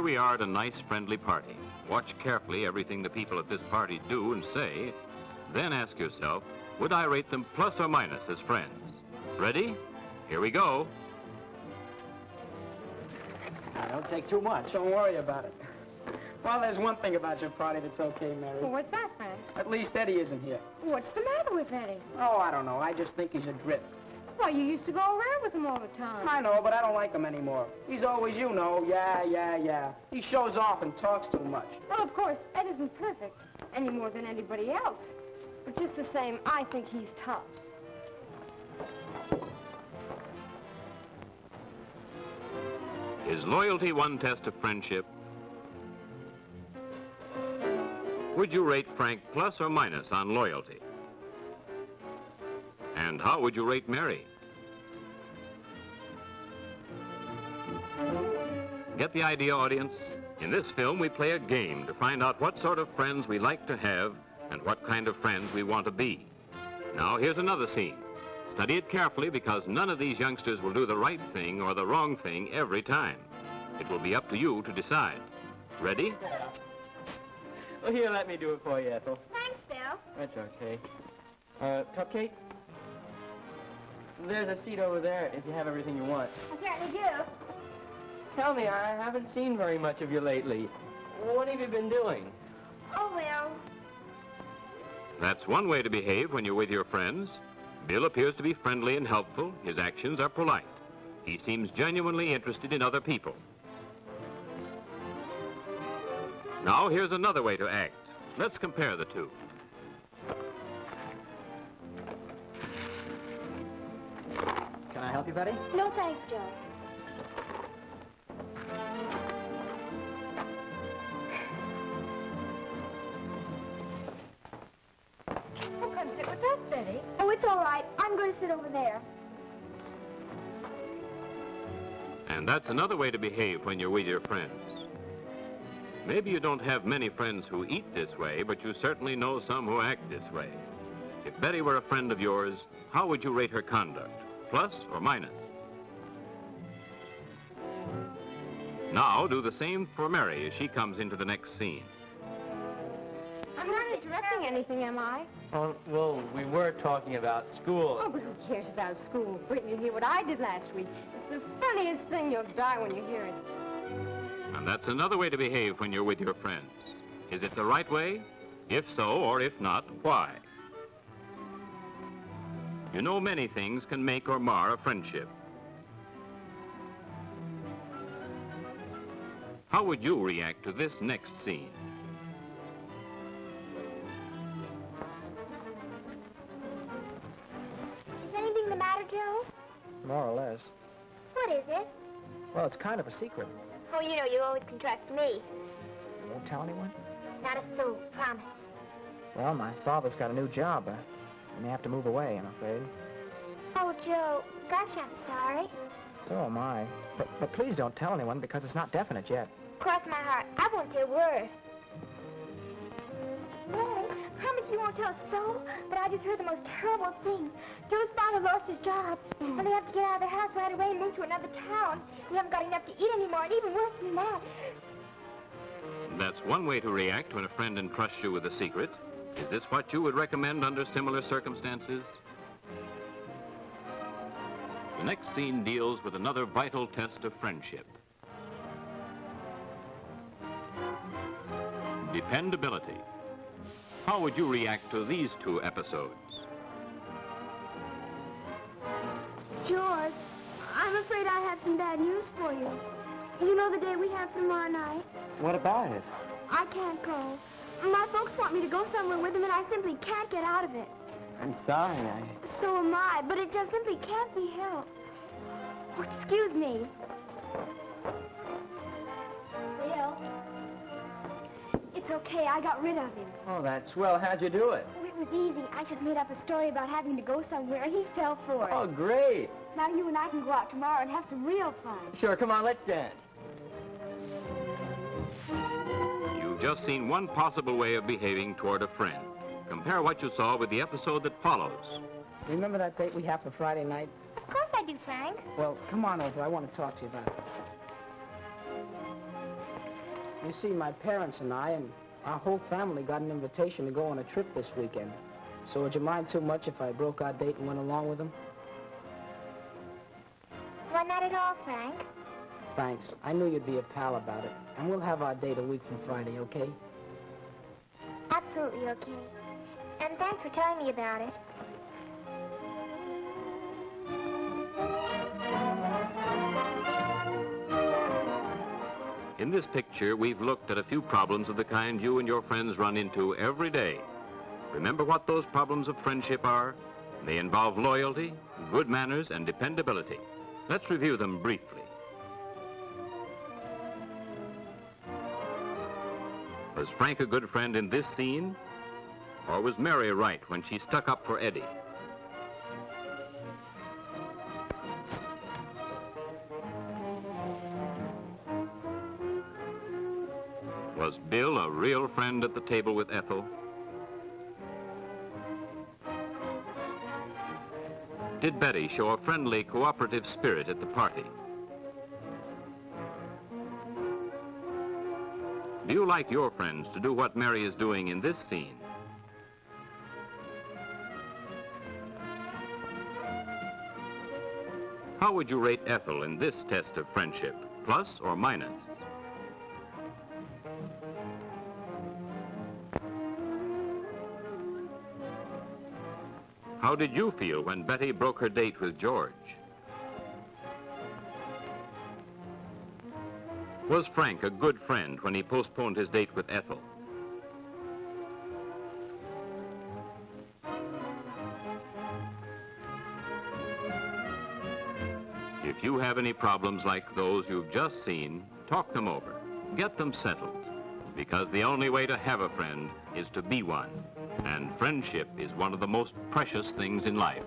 Here we are at a nice, friendly party. Watch carefully everything the people at this party do and say. Then ask yourself, would I rate them plus or minus as friends? Ready? Here we go. Don't take too much. Don't worry about it. Well, there's one thing about your party that's okay, Mary. Well, what's that, Frank? At least Eddie isn't here. What's the matter with Eddie? Oh, I don't know. I just think he's a drip. Why, you used to go around with him all the time. I know, but I don't like him anymore. He's always, you know, yeah. He shows off and talks too much. Well, of course, Ed isn't perfect, any more than anybody else. But just the same, I think he's tough. Is loyalty one test of friendship? Would you rate Frank plus or minus on loyalty? And how would you rate Mary? Get the idea, audience? In this film, we play a game to find out what sort of friends we like to have and what kind of friends we want to be. Now, here's another scene. Study it carefully because none of these youngsters will do the right thing or the wrong thing every time. It will be up to you to decide. Ready? Yeah. Well, here, let me do it for you, Ethel. Thanks, Bill. That's okay. Cupcake? There's a seat over there if you have everything you want. I certainly do. Tell me, I haven't seen very much of you lately. What have you been doing? Oh, well. That's one way to behave when you're with your friends. Bill appears to be friendly and helpful. His actions are polite. He seems genuinely interested in other people. Now, here's another way to act. Let's compare the two. Can I help you, Betty? No, thanks, Joe. Well, come sit with us, Betty. Oh, it's all right. I'm going to sit over there. And that's another way to behave when you're with your friends. Maybe you don't have many friends who eat this way, but you certainly know some who act this way. If Betty were a friend of yours, how would you rate her conduct? Plus or minus? Now do the same for Mary as she comes into the next scene. I'm not interrupting anything, am I? Well, we were talking about school. Oh, but who cares about school? Wait till you hear what I did last week. It's the funniest thing. You'll die when you hear it. And that's another way to behave when you're with your friends. Is it the right way? If so, or if not, why? You know, many things can make or mar a friendship. How would you react to this next scene? Is anything the matter, Joe? More or less. What is it? Well, it's kind of a secret. Oh, you know, you always can trust me. You won't tell anyone? Not a soul, promise. Well, my father's got a new job. I may have to move away, I'm afraid. Oh, Joe, gosh, I'm sorry. So am I. But please don't tell anyone because it's not definite yet. Cross my heart, I won't say a word. Well, promise you won't tell a soul, but I just heard the most terrible thing. Joe's father lost his job, and they have to get out of their house right away and move to another town. We haven't got enough to eat anymore, and even worse than that. That's one way to react when a friend entrusts you with a secret. Is this what you would recommend under similar circumstances? The next scene deals with another vital test of friendship. Dependability. How would you react to these two episodes? George, I'm afraid I have some bad news for you. You know the day we have tomorrow night? What about it? I can't go. My folks want me to go somewhere with them, and I simply can't get out of it. I'm sorry, So am I, but it just simply can't be helped. Oh, excuse me. Bill. It's okay, I got rid of him. Oh, that's swell. How'd you do it? Oh, it was easy. I just made up a story about having to go somewhere, and he fell for it. Oh, great. Now you and I can go out tomorrow and have some real fun. Sure, come on, let's dance. You've just seen one possible way of behaving toward a friend. Compare what you saw with the episode that follows. Remember that date we have for Friday night? Of course I do, Frank. Well, come on over. I want to talk to you about it. You see, my parents and I and our whole family got an invitation to go on a trip this weekend. So would you mind too much if I broke our date and went along with them? Why, not at all, Frank. Thanks. I knew you'd be a pal about it. And we'll have our date a week from Friday, okay? Absolutely okay. And thanks for telling me about it. In this picture, we've looked at a few problems of the kind you and your friends run into every day. Remember what those problems of friendship are? They involve loyalty, good manners, and dependability. Let's review them briefly. Was Frank a good friend in this scene? Or was Mary right when she stuck up for Eddie? Was Bill a real friend at the table with Ethel? Did Betty show a friendly, cooperative spirit at the party? Do you like your friends to do what Mary is doing in this scene? How would you rate Ethel in this test of friendship, plus or minus? How did you feel when Betty broke her date with George? Was Frank a good friend when he postponed his date with Ethel? If you have any problems like those you've just seen, talk them over. Get them settled. Because the only way to have a friend is to be one. And friendship is one of the most precious things in life.